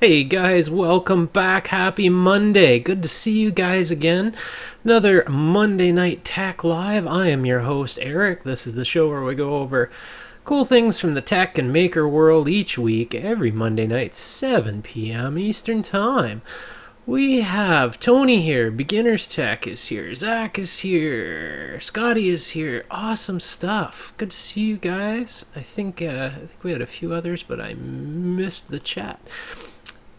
Hey guys, welcome back. Happy Monday. Good to see you guys again. Another Monday Night Tech Live. I am your host, Eric. This is the show where we go over cool things from the tech and maker world each week, every Monday night, 7 p.m. Eastern Time. We have Tony here, Beginner's Tech is here, Zach is here, Scotty is here. Awesome stuff. Good to see you guys. I think we had a few others, but I missed the chat.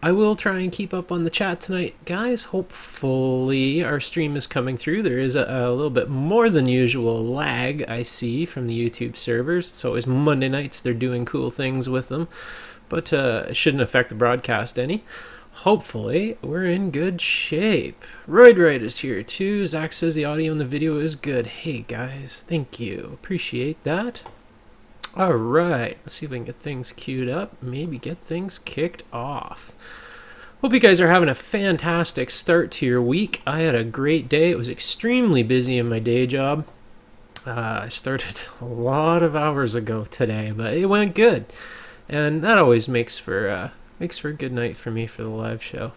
I will try and keep up on the chat tonight, guys. Hopefully our stream is coming through. There is a little bit more than usual lag I see from the YouTube servers. It's always Monday nights. They're doing cool things with them, but it shouldn't affect the broadcast any. Hopefully we're in good shape. Royd is here too. Zach says the audio and the video is good. Hey guys, thank you. Appreciate that. Alright, let's see if we can get things queued up, maybe get things kicked off. Hope you guys are having a fantastic start to your week. I had a great day. It was extremely busy in my day job. I started a lot of hours ago today, but it went good. And that always makes for a good night for me for the live show.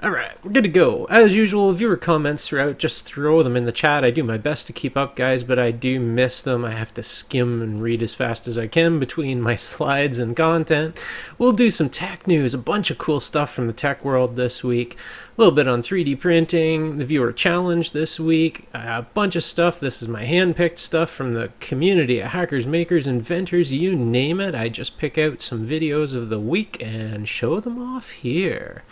Alright, we're good to go. As usual, viewer comments throughout, just throw them in the chat. I do my best to keep up, guys, but I do miss them. I have to skim and read as fast as I can between my slides and content. We'll do some tech news, a bunch of cool stuff from the tech world this week. A little bit on 3D printing, the viewer challenge this week, a bunch of stuff. This is my hand-picked stuff from the community of hackers, makers, inventors, you name it. I just pick out some videos of the week and show them off here.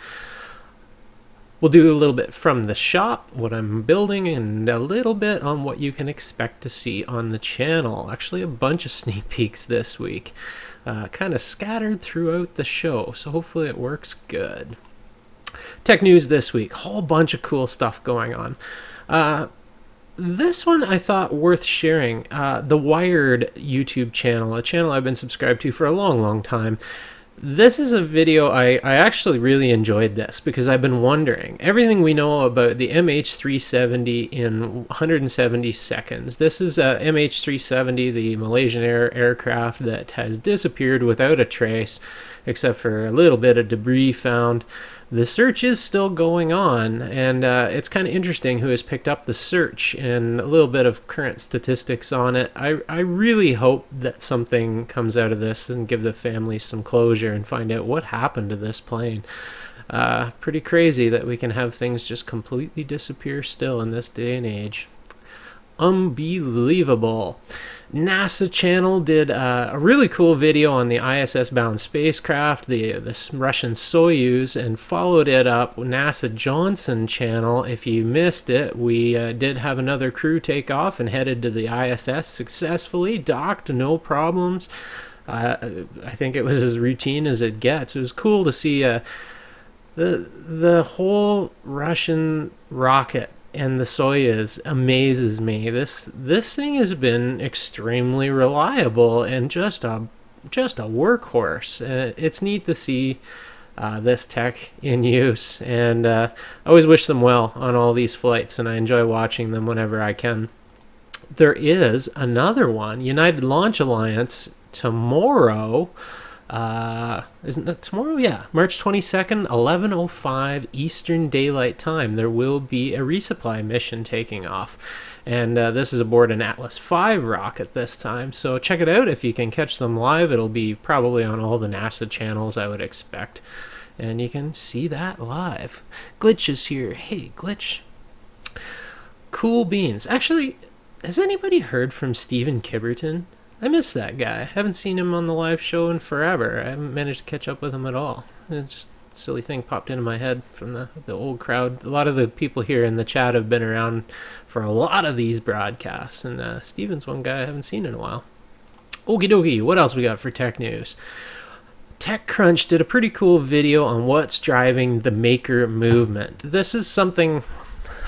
We'll do a little bit from the shop, what I'm building, and a little bit on what you can expect to see on the channel. Actually, a bunch of sneak peeks this week, kind of scattered throughout the show, so hopefully it works good. Tech news this week, whole bunch of cool stuff going on. This one I thought worth sharing. The Wired YouTube channel, a channel I've been subscribed to for a long time. This is a video I actually really enjoyed this because I've been wondering everything we know about the MH370 in 170 seconds. This is a MH370, the Malaysian aircraft that has disappeared without a trace except for a little bit of debris found. The search is still going on, and it's kind of interesting who has picked up the search and a little bit of current statistics on it. I really hope that something comes out of this and give the family some closure and find out what happened to this plane. Pretty crazy that we can have things just completely disappear still in this day and age. Unbelievable. NASA channel did a really cool video on the ISS-bound spacecraft, this Russian Soyuz, and followed it up with NASA Johnson channel. If you missed it, we did have another crew take off and headed to the ISS successfully, docked, no problems. I think it was as routine as it gets. It was cool to see the whole Russian rocket. And the Soyuz amazes me. This thing has been extremely reliable and just a workhorse. It's neat to see this tech in use, and I always wish them well on all these flights, and I enjoy watching them whenever I can. There is another one, United Launch Alliance, tomorrow. Isn't that tomorrow? Yeah, March 22nd, 11:05 Eastern Daylight Time. There will be a resupply mission taking off, and this is aboard an Atlas V rocket this time, so check it out if you can catch them live. It'll be probably on all the NASA channels, I would expect, and you can see that live. Glitch is here. Hey, Glitch. Cool beans. Actually, has anybody heard from Stephen Kibberton? I miss that guy. I haven't seen him on the live show in forever. I haven't managed to catch up with him at all. It's just a silly thing popped into my head from the old crowd. A lot of the people here in the chat have been around for a lot of these broadcasts, and Steven's one guy I haven't seen in a while. Okie dokie, what else we got for tech news? TechCrunch did a pretty cool video on what's driving the maker movement. This is something...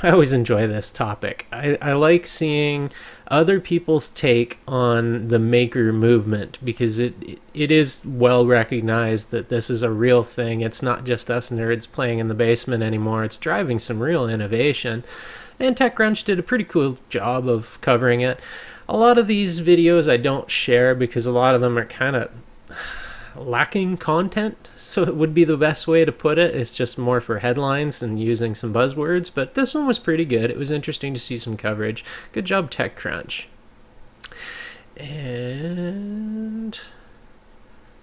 I always enjoy this topic. I like seeing other people's take on the maker movement because it is well recognized that this is a real thing. It's not just us nerds playing in the basement anymore. It's driving some real innovation. And TechCrunch did a pretty cool job of covering it. A lot of these videos I don't share because a lot of them are kind of... lacking content, so it would be the best way to put it. It's just more for headlines and using some buzzwords, but this one was pretty good. It was interesting to see some coverage. Good job, TechCrunch. And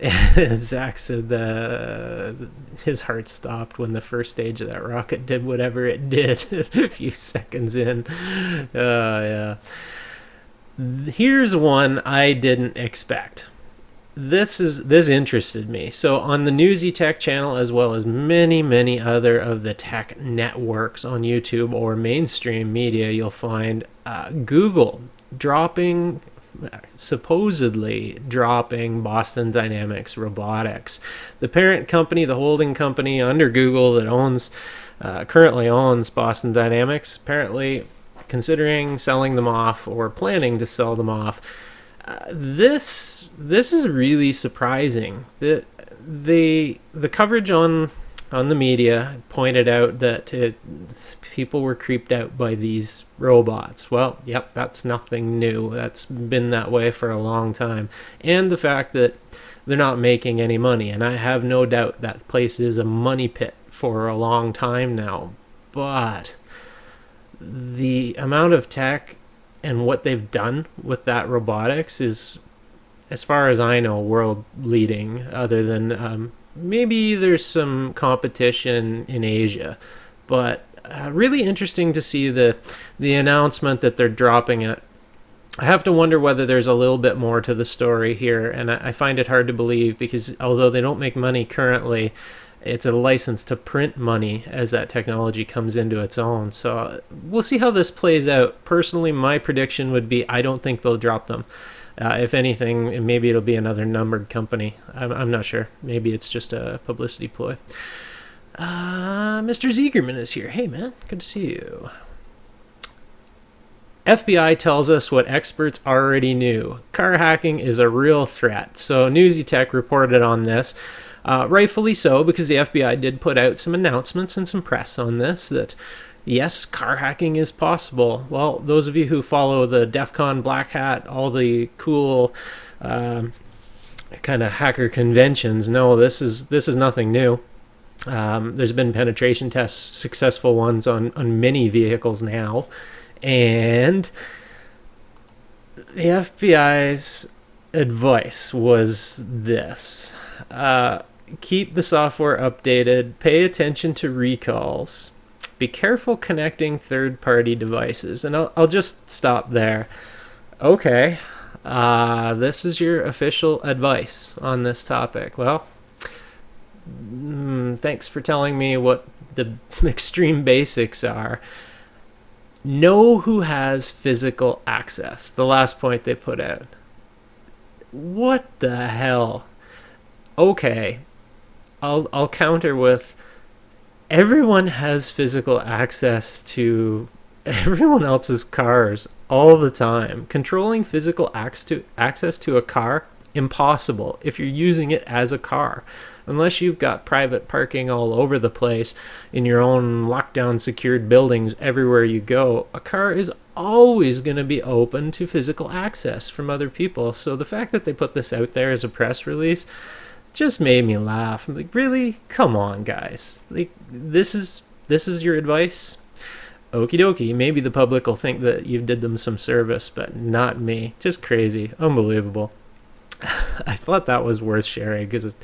Zach said his heart stopped when the first stage of that rocket did whatever it did a few seconds in. Yeah. Here's one I didn't expect. This interested me. So on the Newsy Tech channel, as well as many other of the tech networks on YouTube or mainstream media, you'll find Google supposedly dropping Boston Dynamics Robotics. The parent company, the holding company under Google that currently owns Boston Dynamics, apparently considering selling them off or planning to sell them off. This is really surprising. The coverage on the media pointed out that people were creeped out by these robots. Well, yep, that's nothing new. That's been that way for a long time. And the fact that they're not making any money. And I have no doubt that place is a money pit for a long time now. But the amount of tech and what they've done with that robotics is, as far as I know, world leading, other than maybe there's some competition in Asia. But really interesting to see the announcement that they're dropping it. I have to wonder whether there's a little bit more to the story here, and I find it hard to believe because although they don't make money currently, it's a license to print money as that technology comes into its own. So we'll see how this plays out. Personally, my prediction would be I don't think they'll drop them. If anything, maybe it'll be another numbered company. I'm not sure. Maybe it's just a publicity ploy. Mr. Ziegerman is here. Hey, man. Good to see you. FBI tells us what experts already knew. Car hacking is a real threat. So Newsy Tech reported on this. Rightfully so, because the FBI did put out some announcements and some press on this, that yes, car hacking is possible. Well, those of you who follow the DEF CON Black Hat, all the cool kind of hacker conventions, know this is nothing new. There's been penetration tests, successful ones on many vehicles now, and the FBI's advice was this. Keep the software updated, pay attention to recalls, be careful connecting third-party devices. And I'll just stop there. Okay, this is your official advice on this topic. Well, thanks for telling me what the extreme basics are. Know who has physical access. The last point they put out. What the hell? Okay, I'll counter with everyone has physical access to everyone else's cars all the time. Controlling physical access to a car, impossible if you're using it as a car. Unless you've got private parking all over the place in your own lockdown secured buildings everywhere you go, a car is always going to be open to physical access from other people. So the fact that they put this out there as a press release just made me laugh. I'm like, really? Come on, guys. Like, this is your advice? Okie dokie. Maybe the public will think that you did them some service, but not me. Just crazy. Unbelievable. I thought that was worth sharing because it's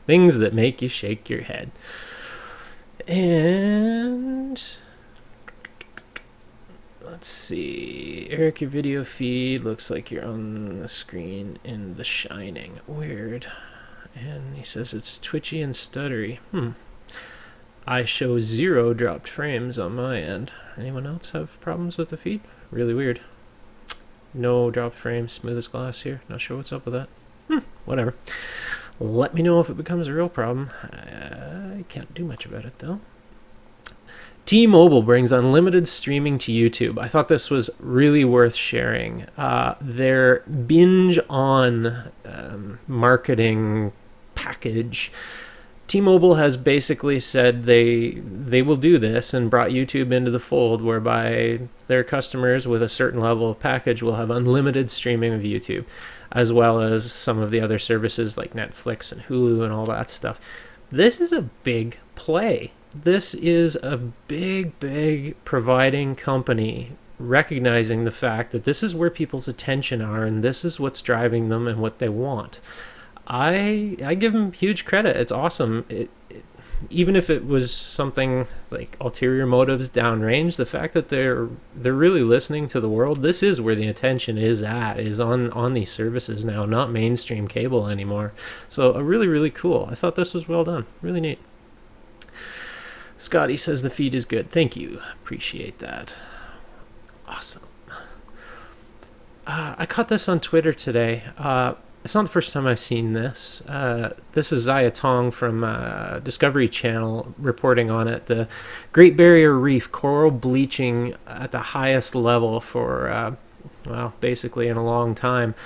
things that make you shake your head. And let's see. Eric, your video feed looks like you're on the screen in The Shining. Weird. And he says it's twitchy and stuttery. I show 0 dropped frames on my end. Anyone else have problems with the feed? Really weird. No dropped frames, smooth as glass here. Not sure what's up with that. Whatever. Let me know if it becomes a real problem. I can't do much about it, though. T-Mobile brings unlimited streaming to YouTube. I thought this was really worth sharing. Their binge on marketing package T-Mobile has basically said they will do this and brought YouTube into the fold, whereby their customers with a certain level of package will have unlimited streaming of YouTube, as well as some of the other services like Netflix and Hulu and all that stuff. This is a big play. This is a big providing company recognizing the fact that this is where people's attention are and this is what's driving them and what they want. I give them huge credit. It's awesome. Even if it was something like ulterior motives downrange, the fact that they're really listening to the world, this is where the attention is on these services now, not mainstream cable anymore. So really cool. I thought this was well done. Really neat. Scotty says the feed is good. Thank you. Appreciate that. Awesome. I caught this on Twitter today. It's not the first time I've seen this. This is Zaya Tong from Discovery Channel reporting on it. The Great Barrier Reef coral bleaching at the highest level for, basically in a long time.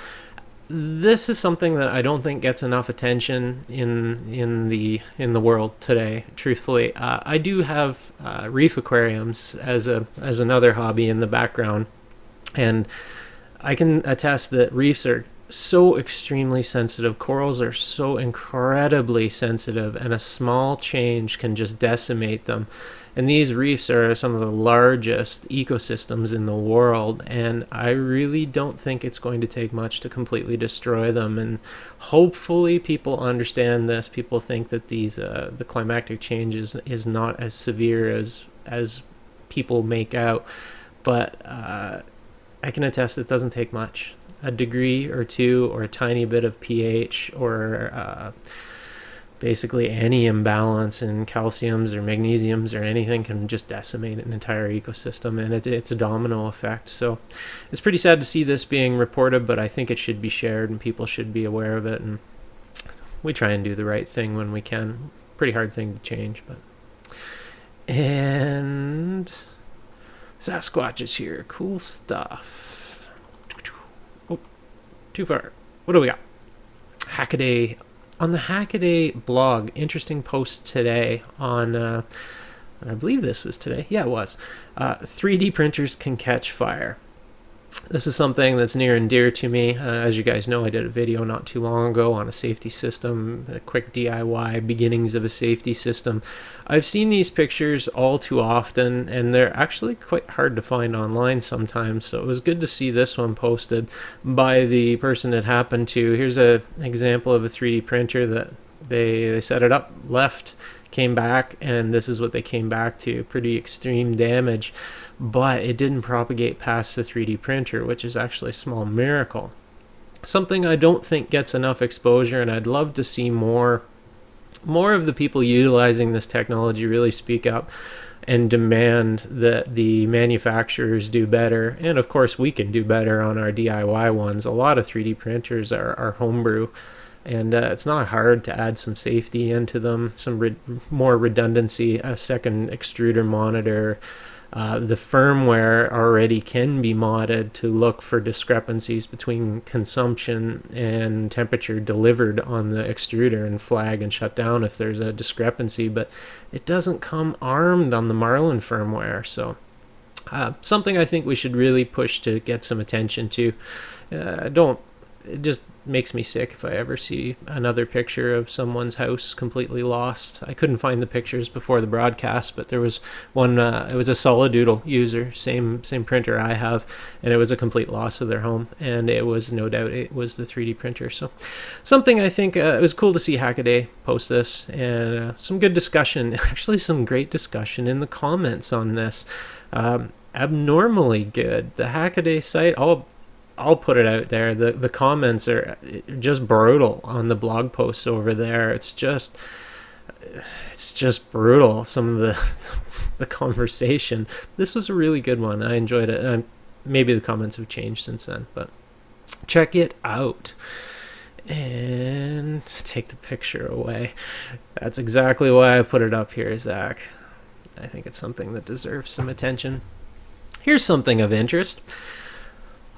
This is something that I don't think gets enough attention in the world today. Truthfully, I do have reef aquariums as another hobby in the background, and I can attest that reefs are so extremely sensitive. Corals are so incredibly sensitive, and a small change can just decimate them. And these reefs are some of the largest ecosystems in the world, and I really don't think it's going to take much to completely destroy them. And hopefully people understand this. People think that these the climatic change is not as severe as people make out, but I can attest it doesn't take much. A degree or two, or a tiny bit of pH, or basically any imbalance in calciums or magnesiums or anything can just decimate an entire ecosystem, and it's a domino effect. So it's pretty sad to see this being reported, but I think it should be shared and people should be aware of it, and we try and do the right thing when we can. Pretty hard thing to change, but... And Sasquatch is here. Cool stuff. Oh, too far. What do we got? Hackaday. On the Hackaday blog, interesting post today on, I believe this was today. Yeah, it was. 3D printers can catch fire. This is something that's near and dear to me. As you guys know, I did a video not too long ago on a safety system, a quick DIY, beginnings of a safety system. I've seen these pictures all too often, and they're actually quite hard to find online sometimes, so it was good to see this one posted by the person it happened to. Here's an example of a 3D printer that they set it up, left, came back, and this is what they came back to. Pretty extreme damage. But it didn't propagate past the 3D printer, which is actually a small miracle. Something I don't think gets enough exposure, and I'd love to see more of the people utilizing this technology really speak up and demand that the manufacturers do better. And of course, we can do better on our DIY ones. A lot of 3D printers are homebrew, and it's not hard to add some safety into them, some more redundancy, a second extruder monitor. The firmware already can be modded to look for discrepancies between consumption and temperature delivered on the extruder and flag and shut down if there's a discrepancy, but it doesn't come armed on the Marlin firmware. So something I think we should really push to get some attention to. It just makes me sick if I ever see another picture of someone's house completely lost. I couldn't find the pictures before the broadcast, but there was one, it was a Solidoodle user, same printer I have, and it was a complete loss of their home, and it was no doubt it was the 3D printer. So something I think, it was cool to see Hackaday post this, and some good discussion, actually some great discussion in the comments on this. Abnormally good. The Hackaday site, I'll put it out there. The comments are just brutal on the blog posts over there. It's just brutal. Some of the conversation. This was a really good one. I enjoyed it. Maybe the comments have changed since then, but check it out. And take the picture away. That's exactly why I put it up here, Zach. I think it's something that deserves some attention. Here's something of interest.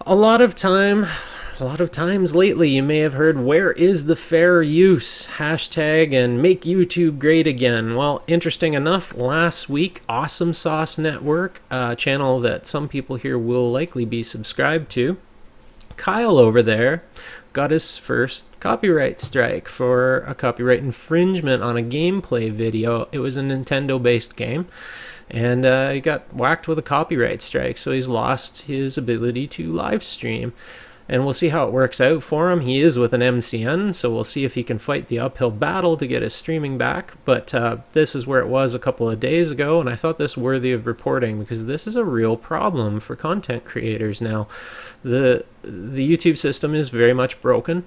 A lot of time, a lot of times lately you may have heard, where is the fair use hashtag and make YouTube great again. Well, interesting enough, last week Awesome Sauce Network, a channel that some people here will likely be subscribed to, Kyle over there got his first copyright strike for a copyright infringement on a gameplay video. It was a Nintendo based game, and he got whacked with a copyright strike, so he's lost his ability to live stream. And we'll see how it works out for him. He is with an MCN, so we'll see if he can fight the uphill battle to get his streaming back. But this is where it was a couple of days ago, and I thought this worthy of reporting because this is a real problem for content creators now. The YouTube system is very much broken.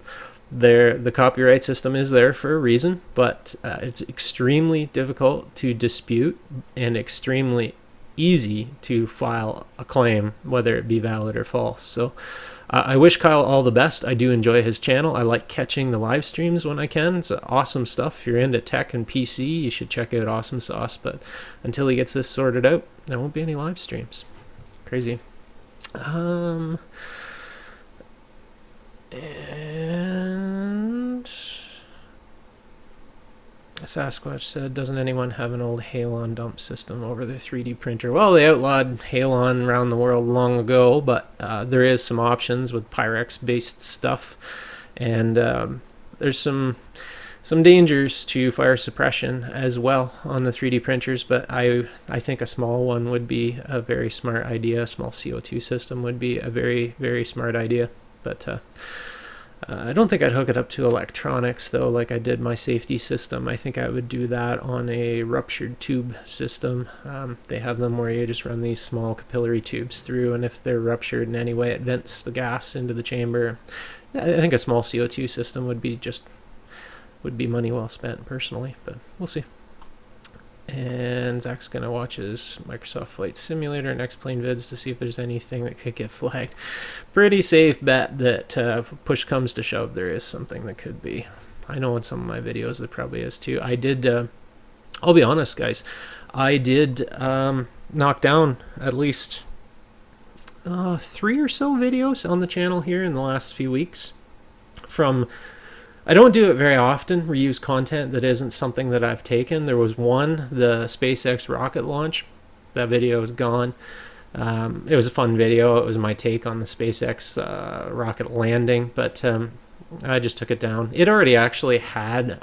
The copyright system is there for a reason, but it's extremely difficult to dispute and extremely easy to file a claim, whether it be valid or false. So I wish Kyle all the best. I do enjoy his channel. I like catching the live streams when I can. It's awesome stuff. If you're into tech and PC, you should check out Awesome Sauce. But until he gets this sorted out, there won't be any live streams. Crazy. And Sasquatch said, doesn't anyone have an old Halon dump system over their 3D printer? Well, they outlawed Halon around the world long ago, but there is some options with Pyrex-based stuff, and there's some dangers to fire suppression as well on the 3D printers, but I think a small one would be a very smart idea. A small CO2 system would be a very, very smart idea, but I don't think I'd hook it up to electronics, though, like I did my safety system. I think I would do that on a ruptured tube system. They have them where you just run these small capillary tubes through, and if they're ruptured in any way, it vents the gas into the chamber. I think a small CO2 system would be money well spent, personally, but we'll see. And Zach's going to watch his Microsoft Flight Simulator and X-Plane vids to see if there's anything that could get flagged. Pretty safe bet that push comes to shove, there is something that could be. I know in some of my videos there probably is too. I did, I'll be honest, guys, I did knock down at least 3 or so videos on the channel here in the last few weeks from... I don't do it very often, reuse content that isn't something that I've taken. There was one, the SpaceX rocket launch. That video is gone. It was a fun video. It was my take on the SpaceX rocket landing, but I just took it down. It already actually had...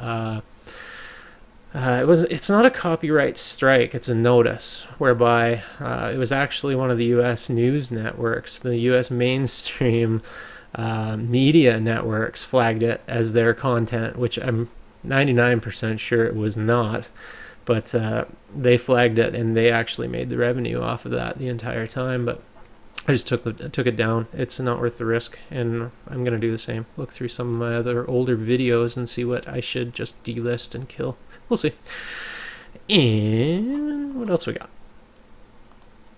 it's not a copyright strike, it's a notice, whereby it was actually one of the U.S. news networks, the U.S. mainstream media networks flagged it as their content, which I'm 99% sure it was not, but they flagged it and they actually made the revenue off of that the entire time. But I just took it down. It's not worth the risk, and I'm gonna do the same. Look through some of my other older videos and see what I should just delist and kill. We'll see. And what else we got?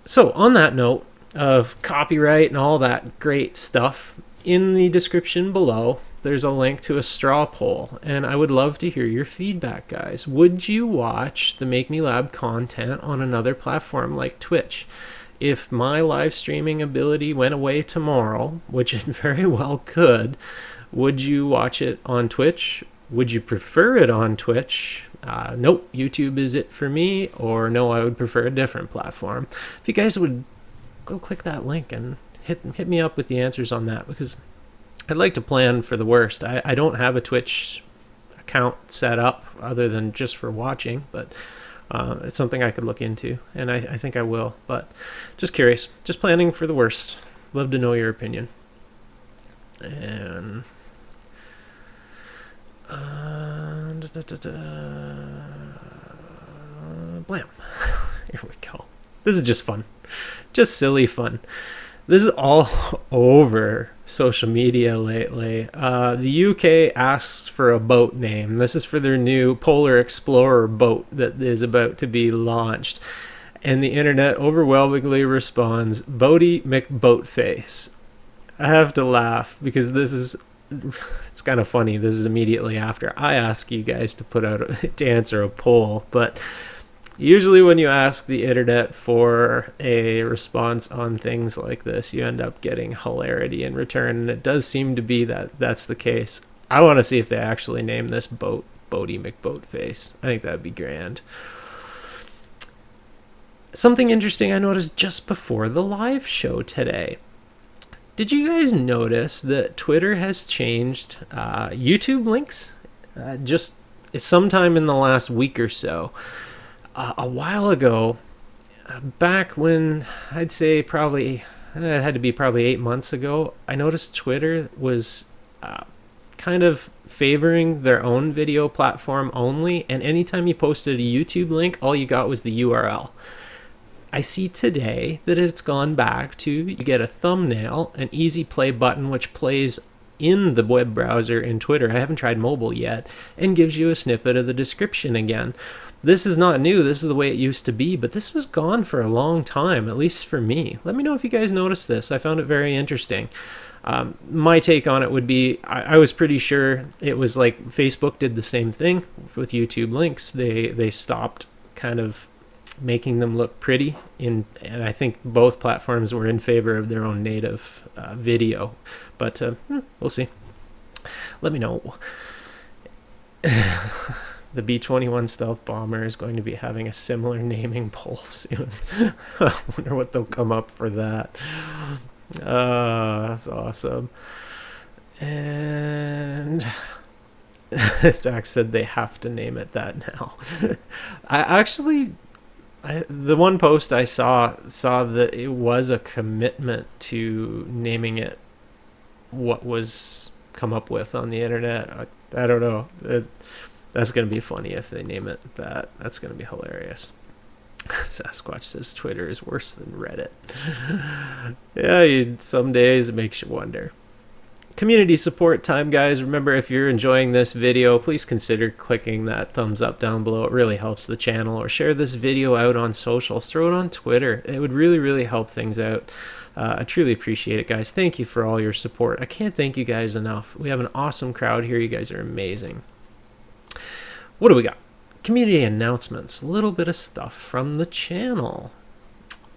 So on that note of copyright and all that great stuff, in the description below, there's a link to a straw poll, and I would love to hear your feedback, guys. Would you watch the Make Me Lab content on another platform like Twitch? If my live streaming ability went away tomorrow, which it very well could, would you watch it on Twitch? Would you prefer it on Twitch? Nope, YouTube is it for me, or no, I would prefer a different platform. If you guys would go click that link and hit me up with the answers on that, because I'd like to plan for the worst. I don't have a Twitch account set up other than just for watching, but it's something I could look into, and I think I will. But just curious, just planning for the worst. Love to know your opinion. And blam. Here we go. This is just fun. Just silly fun. This is all over social media lately. The UK asks for a boat name. This is for their new Polar Explorer boat that is about to be launched. And the internet overwhelmingly responds, Boaty McBoatface. I have to laugh because it's kind of funny. This is immediately after I ask you guys to answer a poll. But Usually when you ask the internet for a response on things like this, you end up getting hilarity in return, and it does seem to be that that's the case. I want to see if they actually name this boat Boaty McBoatface. I think that would be grand. Something interesting I noticed just before the live show today. Did you guys notice that Twitter has changed YouTube links? Just sometime in the last week or so. A while ago, back when I'd say probably, it had to be probably 8 months ago, I noticed Twitter was kind of favoring their own video platform only, and anytime you posted a YouTube link, all you got was the URL. I see today that it's gone back to, you get a thumbnail, an easy play button which plays in the web browser in Twitter, I haven't tried mobile yet, and gives you a snippet of the description again. This is not new, this is the way it used to be, but this was gone for a long time, at least for me. Let me know if you guys noticed this. I found it very interesting. My take on it would be, I was pretty sure it was like Facebook did the same thing with YouTube links. They stopped kind of making them look pretty, and I think both platforms were in favor of their own native video. But we'll see. Let me know. The B-21 stealth bomber is going to be having a similar naming poll soon. I wonder what they'll come up for that. That's awesome. And Zach said they have to name it that now. The one post I saw that it was a commitment to naming it what was come up with on the internet. I don't know. That's going to be funny if they name it that. That's going to be hilarious. Sasquatch says Twitter is worse than Reddit. Yeah, some days it makes you wonder. Community support time, guys. Remember, if you're enjoying this video, please consider clicking that thumbs up down below. It really helps the channel. Or share this video out on socials. Throw it on Twitter. It would really, really help things out. I truly appreciate it, guys. Thank you for all your support. I can't thank you guys enough. We have an awesome crowd here. You guys are amazing. What do we got? Community announcements. A little bit of stuff from the channel.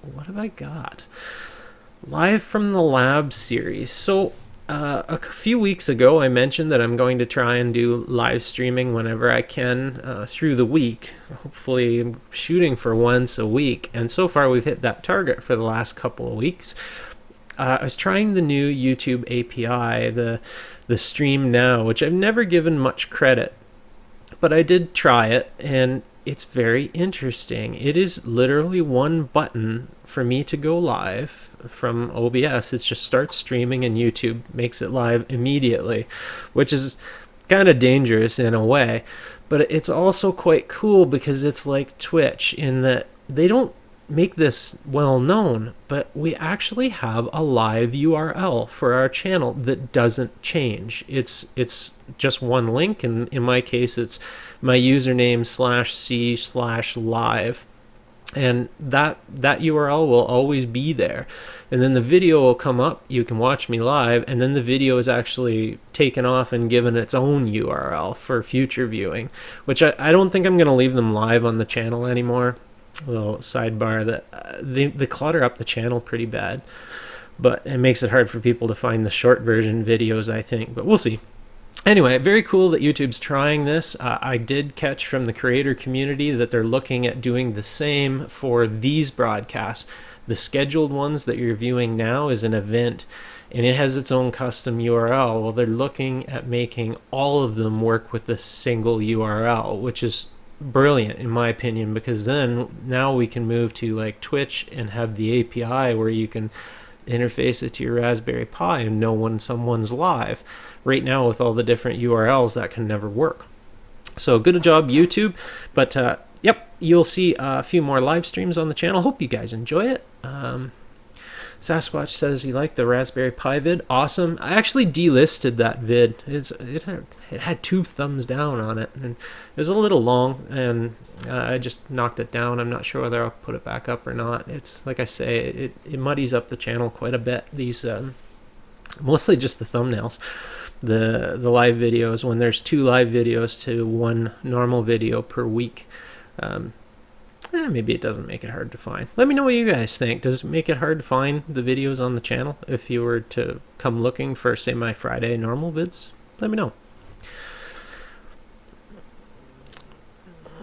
What have I got? Live from the Lab series. So a few weeks ago, I mentioned that I'm going to try and do live streaming whenever I can through the week. Hopefully, I'm shooting for once a week. And so far, we've hit that target for the last couple of weeks. I was trying the new YouTube API, the Stream Now, which I've never given much credit. But I did try it, and it's very interesting. It is literally one button for me to go live from OBS. It just starts streaming, and YouTube makes it live immediately, which is kind of dangerous in a way. But it's also quite cool because it's like Twitch in that they don't make this well known, but we actually have a live URL for our channel that doesn't change. It's just one link, and in my case it's my username /c/live, and that URL will always be there, and then the video will come up. You can watch me live, and then the video is actually taken off and given its own URL for future viewing, which I don't think I'm going to leave them live on the channel anymore. A little sidebar that they clutter up the channel pretty bad, but it makes it hard for people to find the short version videos, I think, but we'll see. Anyway, very cool that YouTube's trying this. I did catch from the creator community that they're looking at doing the same for these broadcasts. The scheduled ones that you're viewing now is an event, and it has its own custom URL. Well, they're looking at making all of them work with a single URL, which is brilliant in my opinion, because then now we can move to like Twitch and have the API where you can interface it to your Raspberry Pi and know when someone's live. Right now with all the different URLs, that can never work. So good job YouTube. But yep, you'll see a few more live streams on the channel. Hope you guys enjoy it. Sasquatch says he liked the Raspberry Pi vid. Awesome. I actually delisted that vid. It had 2 thumbs down on it, and it was a little long, and I just knocked it down. I'm not sure whether I'll put it back up or not. It's like I say, it muddies up the channel quite a bit. These mostly just the thumbnails, the live videos. When there's 2 live videos to 1 normal video per week. maybe it doesn't make it hard to find. Let me know what you guys think. Does it make it hard to find the videos on the channel if you were to come looking for, say, my Friday normal vids? Let me know.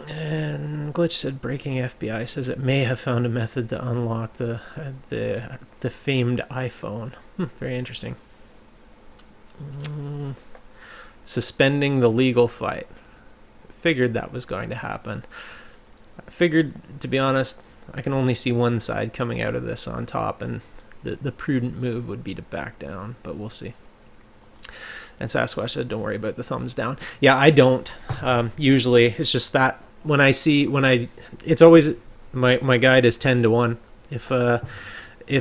And Glitch said breaking FBI says it may have found a method to unlock the famed iPhone. Very interesting. Suspending the legal fight. Figured that was going to happen. I figured, to be honest, I can only see one side coming out of this on top, and the prudent move would be to back down, but we'll see. And Sasquatch said, don't worry about the thumbs down. Yeah, I don't. Usually, it's just that it's always, my guide is 10 to 1. If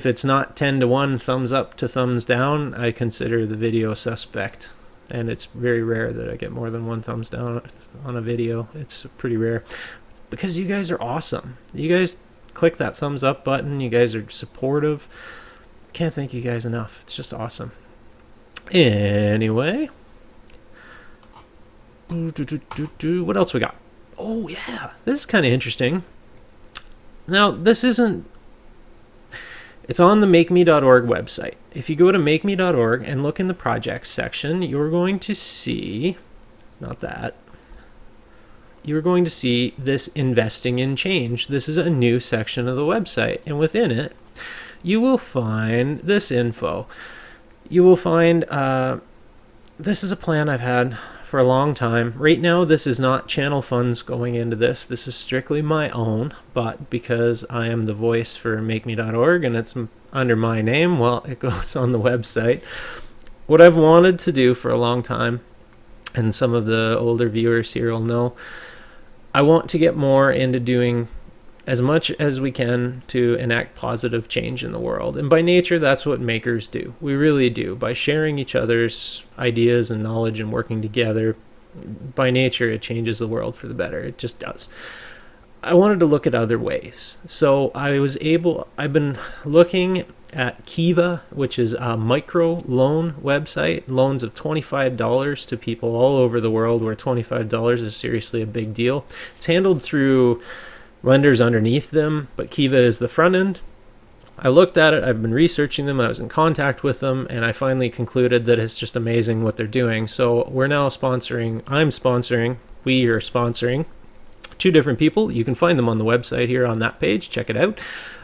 it's not 10 to 1, thumbs up to thumbs down, I consider the video suspect. And it's very rare that I get more than one thumbs down on a video. It's pretty rare. Because you guys are awesome. You guys click that thumbs up button. You guys are supportive. Can't thank you guys enough. It's just awesome. Anyway. What else we got? Oh, yeah. This is kind of interesting. Now, this isn't... It's on the makeme.org website. If you go to makeme.org and look in the projects section, you're going to see... Not that. You're going to see this investing in change. This is a new section of the website. And within it, you will find this info. You will find... this is a plan I've had for a long time. Right now, this is not channel funds going into this. This is strictly my own, but because I am the voice for makeme.org and it's under my name, well, it goes on the website. What I've wanted to do for a long time, and some of the older viewers here will know, I want to get more into doing as much as we can to enact positive change in the world. And by nature, that's what makers do. We really do. By sharing each other's ideas and knowledge and working together, by nature, it changes the world for the better. It just does. I wanted to look at other ways. So I've been looking at Kiva, which is a micro loan website, loans of $25 to people all over the world, where $25 is seriously a big deal. It's handled through lenders underneath them, but Kiva is the front end. I looked at it, I've been researching them, I was in contact with them, and I finally concluded that it's just amazing what they're doing. So we are sponsoring 2 different people. You can find them on the website here on that page. Check it out.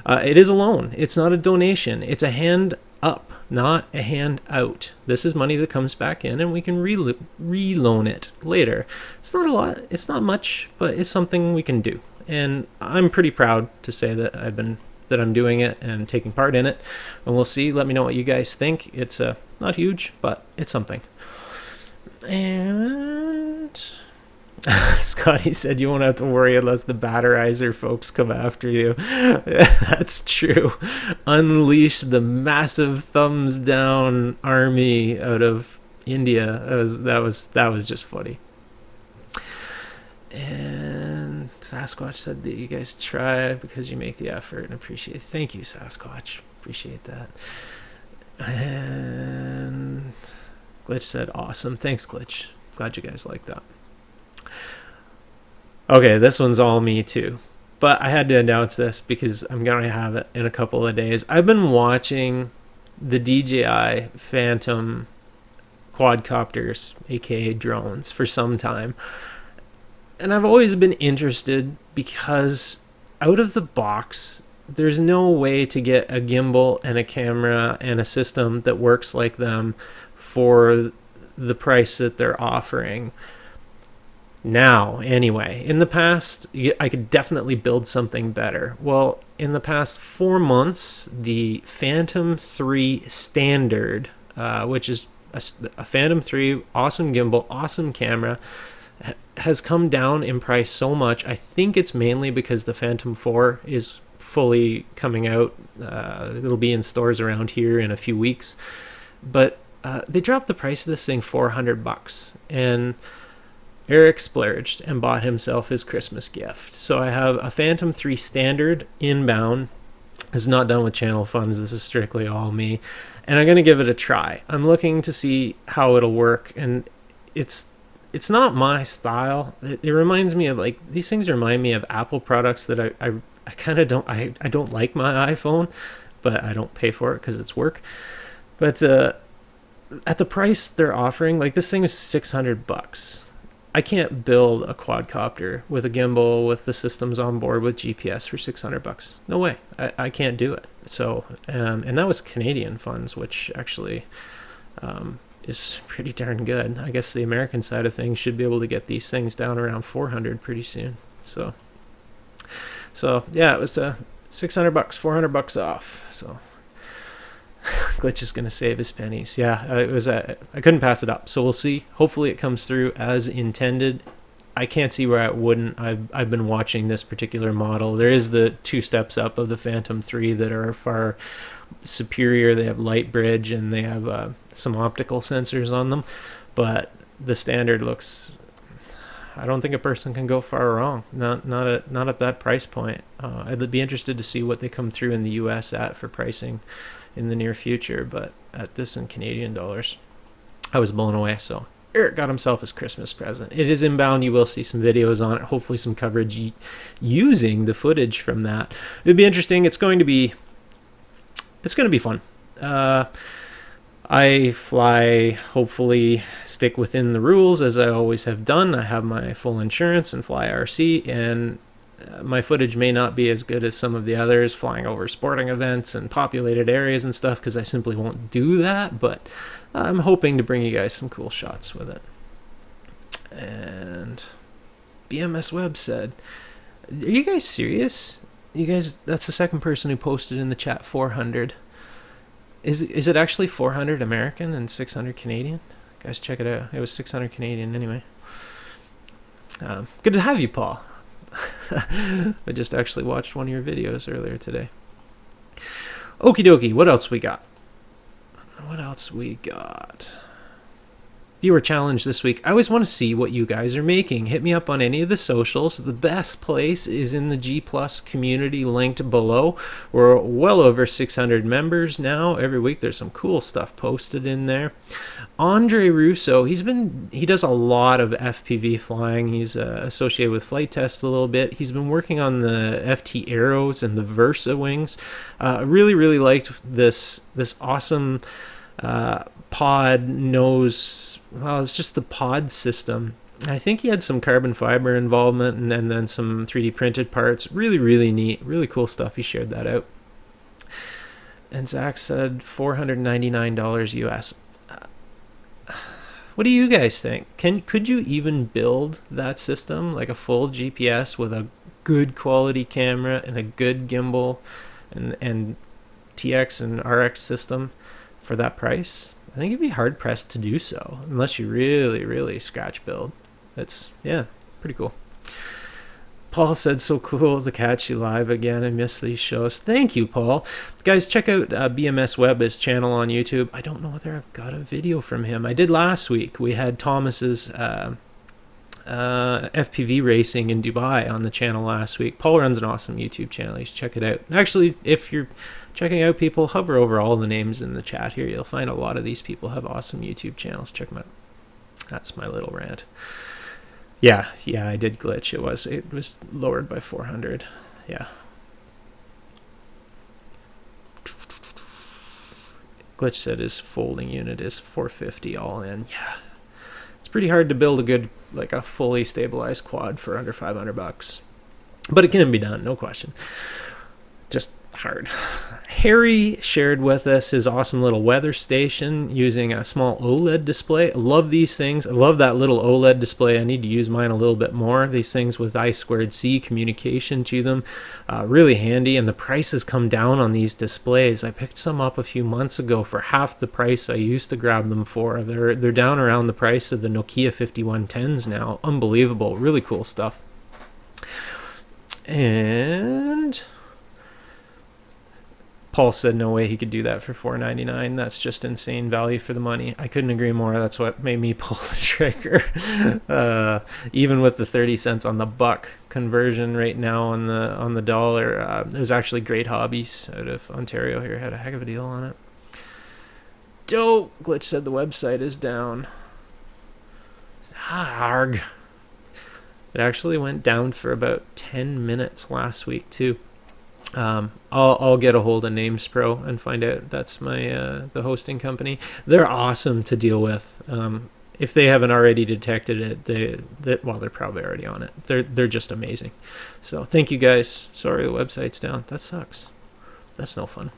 It is a loan. It's not a donation. It's a hand up, not a hand out. This is money that comes back in, and we can reloan it later. It's not a lot. It's not much, but it's something we can do. And I'm pretty proud to say that I'm doing it and taking part in it. And we'll see. Let me know what you guys think. It's not huge, but it's something. And Scotty said you won't have to worry unless the batterizer folks come after you. That's true. Unleash the massive thumbs down army out of India. That was just funny. And Sasquatch said that you guys try because you make the effort and appreciate it. Thank you, Sasquatch. Appreciate that. And Glitch said awesome. Thanks, Glitch. Glad you guys like that. Okay, this one's all me too. But I had to announce this because I'm going to have it in a couple of days. I've been watching the DJI Phantom quadcopters, aka drones, for some time. And I've always been interested because out of the box, there's no way to get a gimbal and a camera and a system that works like them for the price that they're offering. Now, anyway, in the past, I could definitely build something better. Well, in the past 4 months, the Phantom 3 Standard, which is a Phantom 3, awesome gimbal, awesome camera, has come down in price so much. I think it's mainly because the Phantom 4 is fully coming out. It'll be in stores around here in a few weeks. But they dropped the price of this thing $400, and Eric splurged and bought himself his Christmas gift. So I have a Phantom 3 Standard inbound. It's not done with channel funds. This is strictly all me. And I'm going to give it a try. I'm looking to see how it'll work. And it's it's not my style. It reminds me of, like, these things remind me of Apple products that I kind of don't, I don't like my iPhone, but I don't pay for it because it's work. But at the price they're offering, like, this thing is $600. I can't build a quadcopter with a gimbal with the systems on board with GPS for $600. No way. I can't do it. So, and that was Canadian funds, which actually is pretty darn good. I guess the American side of things should be able to get these things down around 400 pretty soon. So yeah, it was $600, $400 off. So Glitch is going to save his pennies. Yeah, it was. I couldn't pass it up. So we'll see. Hopefully it comes through as intended. I can't see where it wouldn't. I've been watching this particular model. There is the 2 steps up of the Phantom 3 that are far superior. They have light bridge and they have some optical sensors on them, but the standard looks, I don't think a person can go far wrong. Not at that price point. I'd be interested to see what they come through in the US at for pricing in the near future, but at this in Canadian dollars, I was blown away. So Eric got himself his Christmas present. It is inbound. You will see some videos on it, hopefully some coverage using the footage from that. It'd be interesting. It's going to be fun. I fly, hopefully stick within the rules as I always have done. I have my full insurance and fly RC, and my footage may not be as good as some of the others flying over sporting events and populated areas and stuff, because I simply won't do that, but I'm hoping to bring you guys some cool shots with it. And BMS Web said, are you guys serious? You guys, that's the second person who posted in the chat 400. Is it actually 400 American and 600 Canadian? Guys, check it out. It was 600 Canadian anyway. Good to have you, Paul. I just actually watched one of your videos earlier today. Okie dokie, what else we got? Viewer challenge this week. I always want to see what you guys are making. Hit me up on any of the socials. The best place is in the G Plus community linked below. We're well over 600 members now. Every week there's some cool stuff posted in there. Andre Russo, he does a lot of FPV flying. He's associated with Flight Test a little bit. He's been working on the FT Arrows and the Versa wings. Really liked this awesome pod nose. Well, it's just the pod system. I think he had some carbon fiber involvement and then some 3D printed parts. Really neat. Really cool stuff. He shared that out. And Zach said $499 US. What do you guys think? Could you even build that system, like a full GPS with a good quality camera and a good gimbal and TX and RX system for that price? I think you'd be hard pressed to do so unless you really scratch build. That's, yeah, pretty cool. Paul said, so cool to catch you live again. I miss these shows. Thank you, Paul. Guys, check out BMS Web, his channel on YouTube. I don't know whether I've got a video from him. I did last week. We had Thomas's FPV racing in Dubai on the channel last week. Paul runs an awesome YouTube channel. You should check it out. Actually, if you're checking out people, hover over all the names in the chat here. You'll find a lot of these people have awesome YouTube channels. Check them out. That's my little rant. Yeah, I did glitch. It was lowered by 400. Yeah. Glitch said his folding unit is 450 all in. Yeah. It's pretty hard to build a good, like a fully stabilized quad for under $500. But it can be done, no question. Just hard. Harry shared with us his awesome little weather station using a small OLED display. I love these things. I love that little OLED display. I need to use mine a little bit more. These things with I2C communication to them, really handy. And the prices come down on these displays. I picked some up a few months ago for half the price I used to grab them for. They're down around the price of the Nokia 5110s now. Unbelievable. Really cool stuff. And Paul said no way he could do that for $499. That's just insane value for the money. I couldn't agree more. That's what made me pull the trigger. Even with the 30 cents on the buck conversion right now on the dollar, it was actually Great Hobbies out of Ontario here. Had a heck of a deal on it. Dope. Glitch said the website is down. Arg. It actually went down for about 10 minutes last week too. I'll get a hold of NamesPro and find out. That's my the hosting company. They're awesome to deal with. If they haven't already detected it, they're probably already on it. They're just amazing. So thank you guys. Sorry the website's down. That sucks. That's no fun.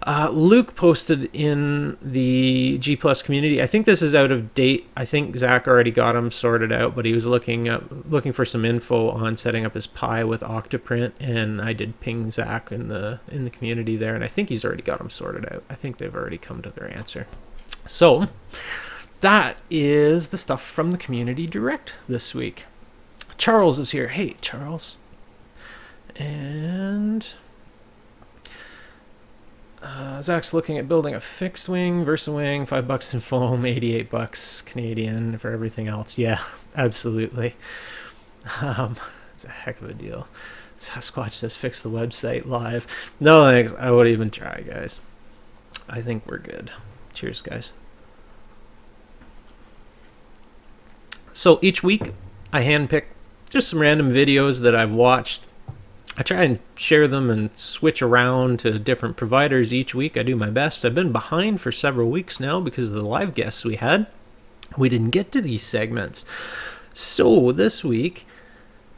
Luke posted in the G Plus community. I think this is out of date. I think Zach already got him sorted out, but he was looking for some info on setting up his Pi with Octoprint, and I did ping Zach in the community there, and I think he's already got them sorted out. I think they've already come to their answer. So that is the stuff from the community direct this week. Charles is here. Hey, Charles. And Zach's looking at building a fixed wing, VersaWing, $5 in foam, $88 Canadian for everything else. Yeah, absolutely. It's a heck of a deal. Sasquatch says fix the website live. No thanks. I wouldn't even try, guys. I think we're good. Cheers, guys. So each week I handpick just some random videos that I've watched. I try and share them and switch around to different providers each week. I do my best. I've been behind for several weeks now because of the live guests we had. We didn't get to these segments. So this week,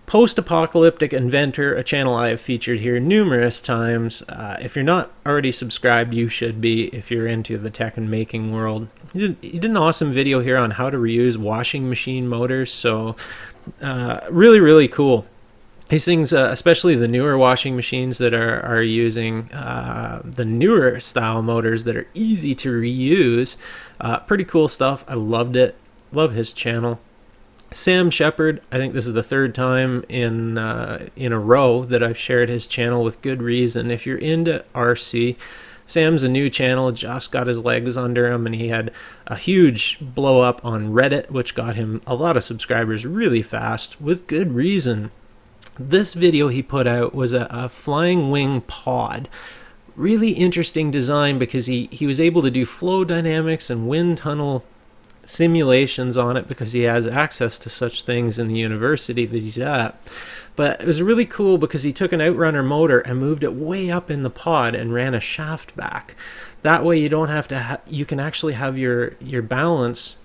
Post-Apocalyptic Inventor, a channel I have featured here numerous times. If you're not already subscribed, you should be if you're into the tech and making world. He did an awesome video here on how to reuse washing machine motors. So really, really cool. These things, especially the newer washing machines that are using the newer style motors that are easy to reuse. Pretty cool stuff. I loved it. Love his channel. Sam Shepard, I think this is the third time in a row that I've shared his channel with good reason. If you're into RC, Sam's a new channel, just got his legs under him, and he had a huge blow up on Reddit, which got him a lot of subscribers really fast with good reason. This video he put out was a flying wing pod. Really interesting design because he was able to do flow dynamics and wind tunnel simulations on it because he has access to such things in the university that he's at. But it was really cool because he took an outrunner motor and moved it way up in the pod and ran a shaft back. That way you don't have to you can actually have your balance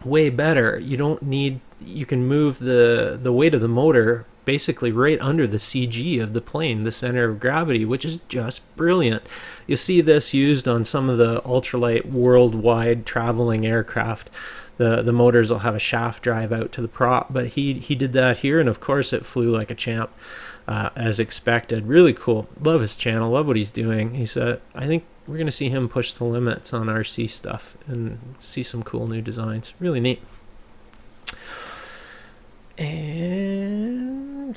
way better. You can move the weight of the motor basically right under the CG of the plane, the center of gravity, which is just brilliant. You'll see this used on some of the ultralight worldwide traveling aircraft. The motors will have a shaft drive out to the prop, but he did that here, and of course it flew like a champ, as expected. Really cool. Love his channel. Love what he's doing. I think we're going to see him push the limits on RC stuff and see some cool new designs. Really neat. And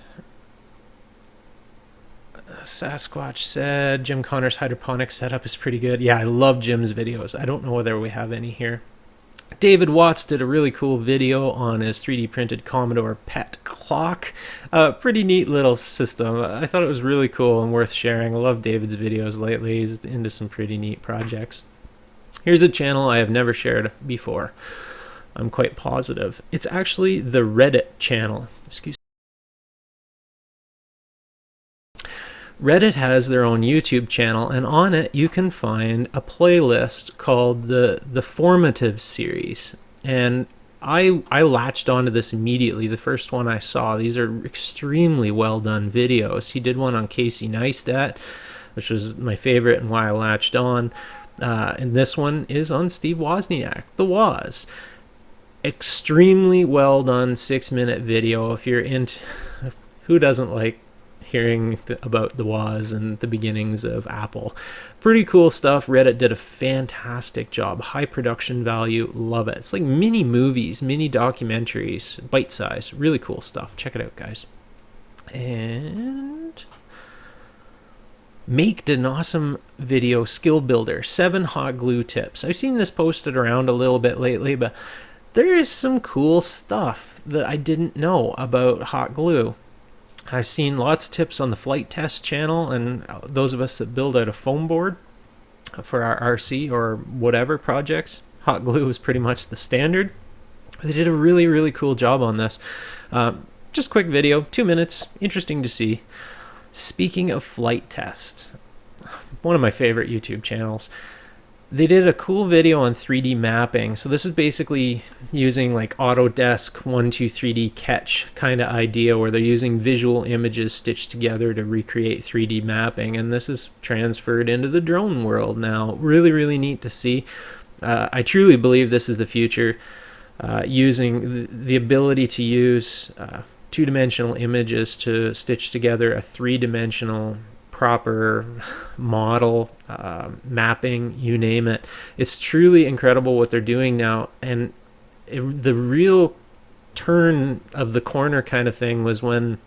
Sasquatch said Jim Connor's hydroponic setup is pretty good. Yeah, I love Jim's videos. I don't know whether we have any here. David Watts did a really cool video on his 3D printed Commodore PET clock. Pretty neat little system. I thought it was really cool and worth sharing. I love David's videos lately. He's into some pretty neat projects. Here's a channel I have never shared before. I'm quite positive. It's actually the Reddit channel. Reddit has their own YouTube channel, and on it you can find a playlist called the Formative series. And I latched onto this immediately. The first one I saw, these are extremely well done videos. He did one on Casey Neistat, which was my favorite and why I latched on. And this one is on Steve Wozniak, the Woz. Extremely well done 6-minute video. If you're into, who doesn't like hearing about the Woz and the beginnings of Apple? Pretty cool stuff. Reddit did a fantastic job. High production value. Love it. It's like mini movies, mini documentaries, bite size. Really cool stuff. Check it out, guys. And Make did an awesome video, Skill Builder, 7 hot glue tips. I've seen this posted around a little bit lately, but there is some cool stuff that I didn't know about hot glue. I've seen lots of tips on the Flight Test channel, and those of us that build out a foam board for our RC or whatever projects, hot glue is pretty much the standard. They did a really, really cool job on this. Just quick video, 2 minutes, interesting to see. Speaking of flight tests, one of my favorite YouTube channels, they did a cool video on 3D mapping. So this is basically using like Autodesk 123D Catch kind of idea, where they're using visual images stitched together to recreate 3D mapping, and this is transferred into the drone world now. Really, really neat to see. I truly believe this is the future, using the ability to use two-dimensional images to stitch together a three-dimensional proper model, mapping, you name it. It's truly incredible what they're doing now. And the real turn of the corner kind of thing was when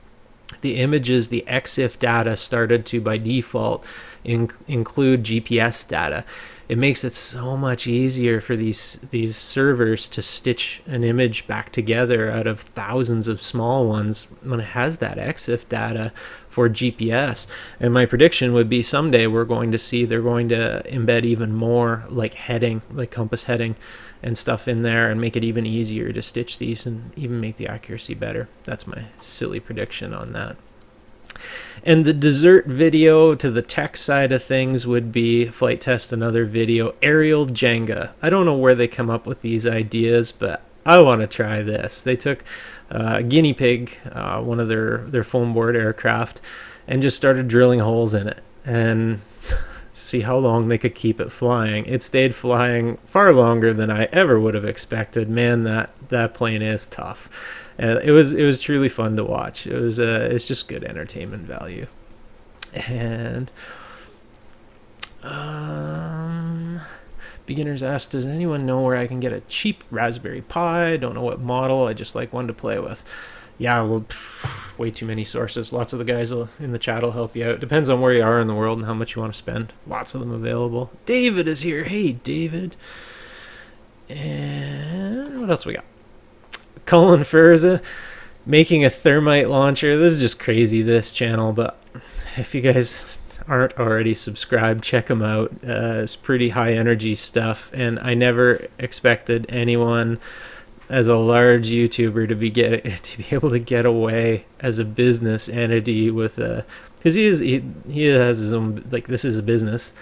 the images, the EXIF data, started to by default include GPS data. It makes it so much easier for these servers to stitch an image back together out of thousands of small ones when it has that EXIF data for GPS. And my prediction would be someday we're going to see they're going to embed even more like heading, like compass heading and stuff in there, and make it even easier to stitch these and even make the accuracy better. That's my silly prediction on that. And the dessert video to the tech side of things would be Flight Test Another video, aerial Jenga. I don't know where they come up with these ideas, but I want to try this. They took a guinea pig, one of their foam board aircraft, and just started drilling holes in it and see how long they could keep it flying. It stayed flying far longer than I ever would have expected. Man, that plane is tough. It was truly fun to watch. It's just good entertainment value. And beginners asked, does anyone know where I can get a cheap Raspberry Pi? Don't know what model. I just like one to play with. Yeah, well, way too many sources. Lots of the guys in the chat will help you out. Depends on where you are in the world and how much you want to spend. Lots of them available. David is here. Hey, David. And what else we got? Colin Furza making a thermite launcher. This is just crazy, this channel, but if you guys aren't already subscribed, check him out. It's pretty high energy stuff, and I never expected anyone as a large YouTuber to be able to get away as a business entity with because he has his own, like, this is a business.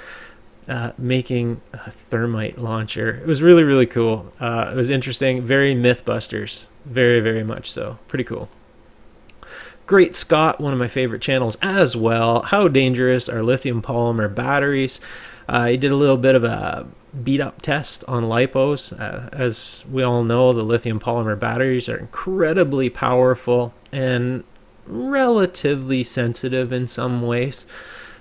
Making a thermite launcher. It was really, really cool. It was interesting. Very Mythbusters. Very, very much so. Pretty cool. Great Scott, one of my favorite channels as well. How dangerous are lithium polymer batteries? He did a little bit of a beat up test on lipos. As we all know, the lithium polymer batteries are incredibly powerful and relatively sensitive in some ways.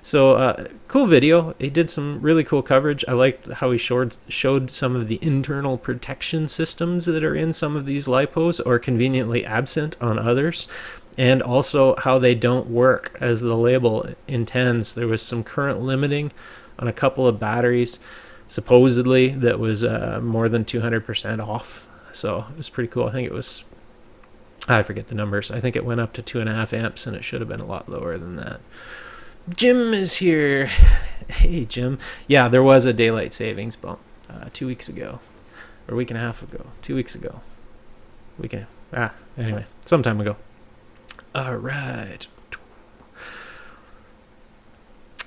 So cool video. He did some really cool coverage. I liked how he showed some of the internal protection systems that are in some of these lipos or conveniently absent on others, and also how they don't work as the label intends. There was some current limiting on a couple of batteries, supposedly, that was more than 200% off. So it was pretty cool. I think it was, I forget the numbers. I think it went up to 2.5 amps, and it should have been a lot lower than that. Jim is here. Hey, Jim. Yeah, there was a daylight savings bump 2 weeks ago, or a week and a half ago. 2 weeks ago. Anyway, some time ago. All right.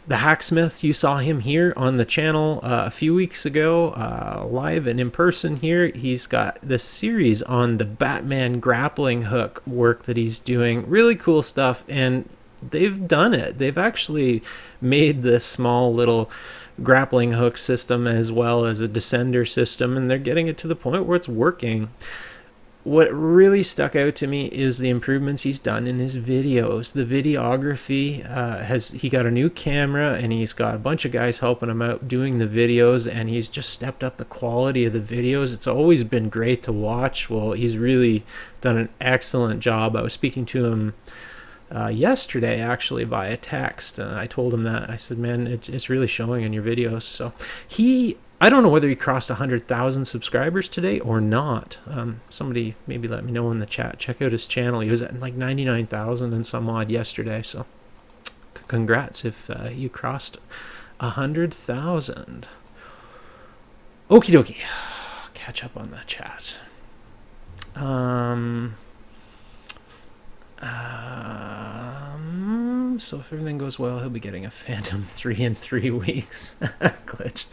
The Hacksmith, you saw him here on the channel a few weeks ago, live and in person here. He's got this series on the Batman grappling hook work that he's doing. Really cool stuff, and they've done it. They've actually made this small little grappling hook system as well as a descender system, and they're getting it to the point where it's working. What really stuck out to me is the improvements he's done in his videos. The videography, he got a new camera, and he's got a bunch of guys helping him out doing the videos, and he's just stepped up the quality of the videos. It's always been great to watch. Well, he's really done an excellent job. I was speaking to him yesterday, actually, via text, and I told him that. I said, man, it's really showing in your videos. So I don't know whether he crossed 100,000 subscribers today or not. Somebody maybe let me know in the chat. Check out his channel. He was at like 99,000 and some odd yesterday. So congrats if you crossed 100,000. Okie dokie. Catch up on the chat. So if everything goes well, he'll be getting a Phantom 3 in 3 weeks. Glitch.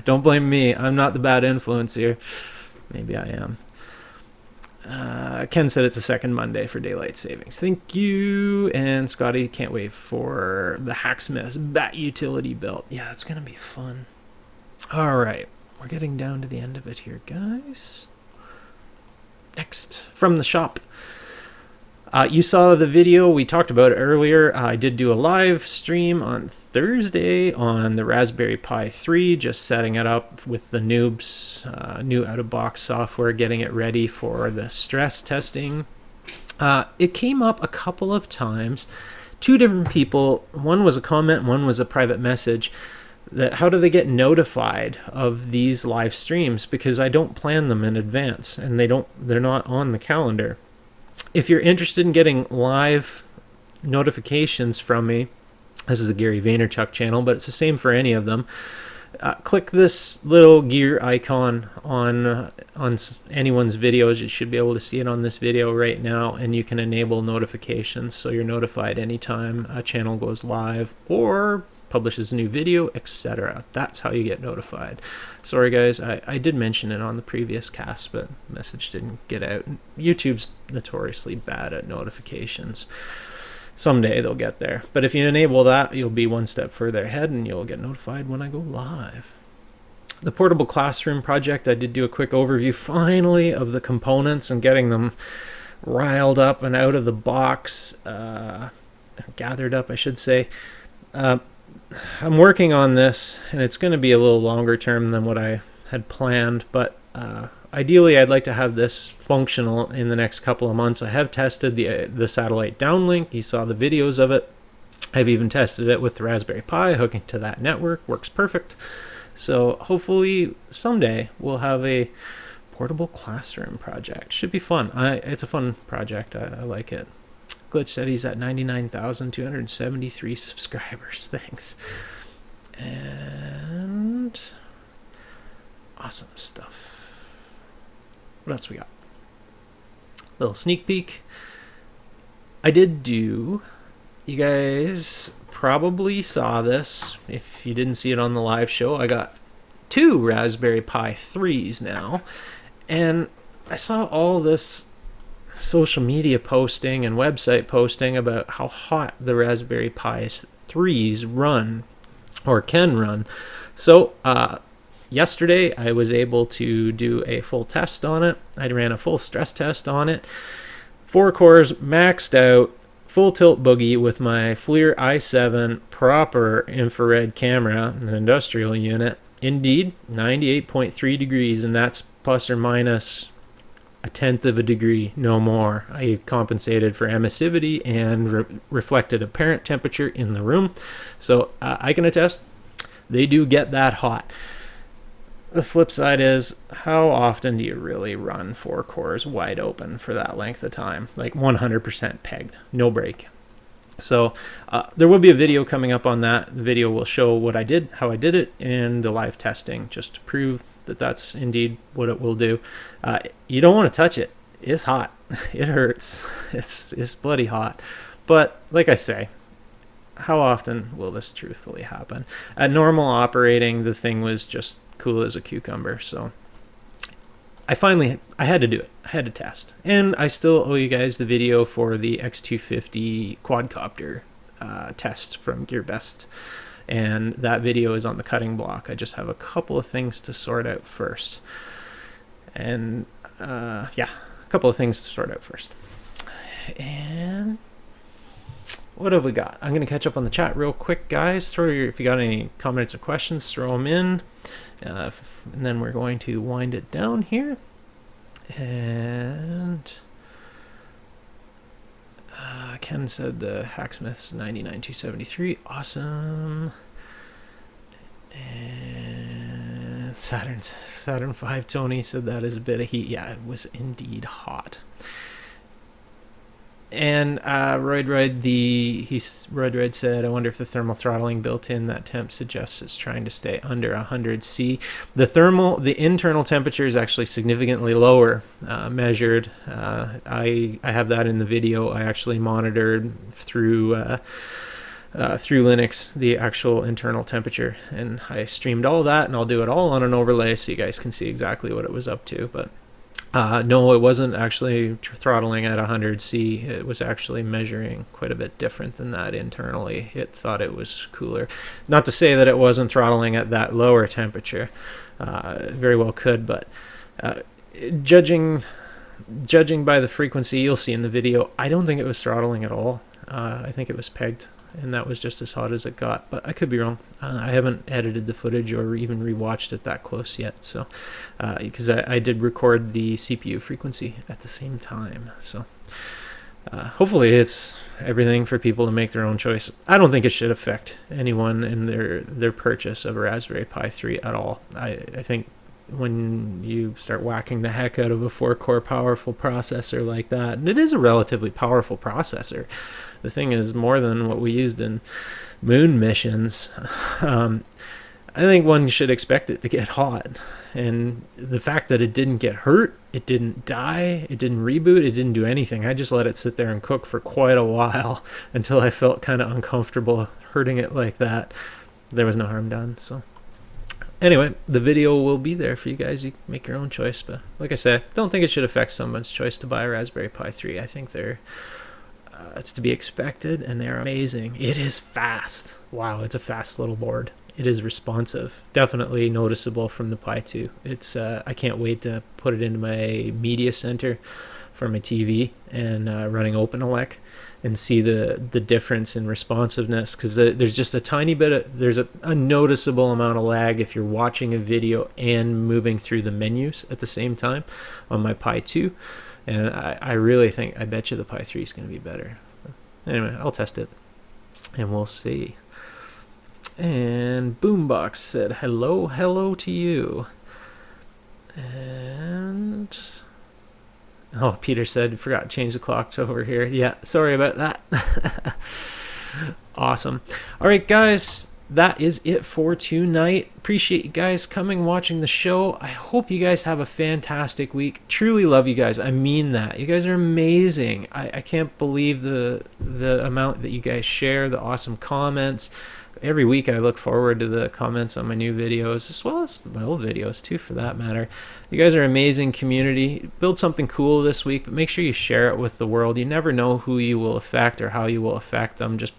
Don't blame me. I'm not the bad influence here. Maybe I am. Ken said it's a second Monday for daylight savings. Thank you. And Scotty, can't wait for the Hacksmith's Bat Utility built. Yeah, it's going to be fun. All right. We're getting down to the end of it here, guys. Next, from the shop. You saw the video we talked about earlier. I did do a live stream on Thursday on the Raspberry Pi 3, just setting it up with the noobs, new out-of-box software, getting it ready for the stress testing. It came up a couple of times. 2 different people, one was a comment, one was a private message, that how do they get notified of these live streams, because I don't plan them in advance and they're not on the calendar. If you're interested in getting live notifications from me, this is the Gary Vaynerchuk channel, but it's the same for any of them. Click this little gear icon on anyone's videos. You should be able to see it on this video right now, and you can enable notifications so you're notified anytime a channel goes live or publishes a new video, etc. That's how you get notified. Sorry guys, I did mention it on the previous cast, but the message didn't get out. YouTube's notoriously bad at notifications. Someday they'll get there. But if you enable that, you'll be one step further ahead and you'll get notified when I go live. The portable classroom project, I did do a quick overview finally of the components and getting them riled up and out of the box, gathered up I should say. I'm working on this, and it's going to be a little longer term than what I had planned, but ideally I'd like to have this functional in the next couple of months. I have tested the satellite downlink. You saw the videos of it. I've even tested it with the Raspberry Pi, hooking to that network. Works perfect. So hopefully someday we'll have a portable classroom project. Should be fun. It's a fun project. I like it. Glitch said he's at 99,273 subscribers. Thanks. And awesome stuff. What else we got? Little sneak peek. I did do, you guys probably saw this. If you didn't see it on the live show, I got 2 Raspberry Pi 3s now. And I saw all this social media posting and website posting about how hot the Raspberry Pi 3s run or can run. So yesterday I was able to do a full test on it. I ran a full stress test on it. 4 cores, maxed out, full tilt boogie with my FLIR i7 proper infrared camera, an industrial unit. Indeed, 98.3 degrees, and that's plus or minus 1/10 of a degree, no more. I compensated for emissivity and reflected apparent temperature in the room. So I can attest, they do get that hot. The flip side is, how often do you really run 4 cores wide open for that length of time? Like 100% pegged, no break. So there will be a video coming up on that. The video will show what I did, how I did it, and the live testing, just to prove that that's indeed what it will do. You don't want to touch it. It's hot. It hurts. It's bloody hot. But like I say, how often will this truthfully happen? At normal operating, the thing was just cool as a cucumber. So I had to do it. I had to test. And I still owe you guys the video for the X250 quadcopter test from GearBest. And that video is on the cutting block. I just have a couple of things to sort out first. And yeah, a couple of things to sort out first. And what have we got? I'm going to catch up on the chat real quick, guys. If you got any comments or questions, throw them in. And then we're going to wind it down here. And Ken said the Hacksmith's 99,273. Awesome. And Saturn 5 Tony said that is a bit of heat. Yeah, it was indeed hot. And Roydroid said, I wonder if the thermal throttling built in that temp suggests it's trying to stay under 100 C. The internal temperature is actually significantly lower, measured. I have that in the video. I actually monitored through Linux the actual internal temperature, and I streamed all that, and I'll do it all on an overlay so you guys can see exactly what it was up to. But no, it wasn't actually throttling at 100 C. It was actually measuring quite a bit different than that internally. It thought it was cooler. Not to say that it wasn't throttling at that lower temperature. Very well could, but judging by the frequency you'll see in the video, I don't think it was throttling at all. I think it was pegged, and that was just as hot as it got, but I could be wrong. I haven't edited the footage or even rewatched it that close yet, so because I did record the CPU frequency at the same time, so hopefully it's everything for people to make their own choice. I don't think it should affect anyone in their purchase of a Raspberry Pi 3 at all. I think when you start whacking the heck out of a 4-core powerful processor like that, and it is a relatively powerful processor. The thing is more than what we used in moon missions. I think one should expect it to get hot. And the fact that it didn't get hurt, it didn't die, it didn't reboot, it didn't do anything. I just let it sit there and cook for quite a while until I felt kind of uncomfortable hurting it like that. There was no harm done, so... Anyway, the video will be there for you guys. You can make your own choice. But like I said, don't think it should affect someone's choice to buy a Raspberry Pi 3. I think it's to be expected, and they're amazing. It is fast. Wow, it's a fast little board. It is responsive. Definitely noticeable from the Pi 2. It's I can't wait to put it into my media center for my TV and running OpenELEC and see the difference in responsiveness, because there's just a tiny bit there's a noticeable amount of lag if you're watching a video and moving through the menus at the same time on my Pi 2, and I really think, I bet you the Pi 3 is going to be better. Anyway, I'll test it and we'll see. And Boombox said hello to you. And oh, Peter said, forgot to change the clock to over here. Yeah, sorry about that. Awesome. All right, guys, that is it for tonight. Appreciate you guys coming, watching the show. I hope you guys have a fantastic week. Truly love you guys. I mean that. You guys are amazing. I can't believe the amount that you guys share, the awesome comments. Every week I look forward to the comments on my new videos, as well as my old videos too, for that matter. You guys are an amazing community. Build something cool this week, but make sure you share it with the world. You never know who you will affect or how you will affect them. Just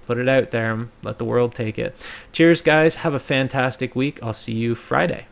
put it out there and let the world take it. Cheers, guys. Have a fantastic week. I'll see you Friday.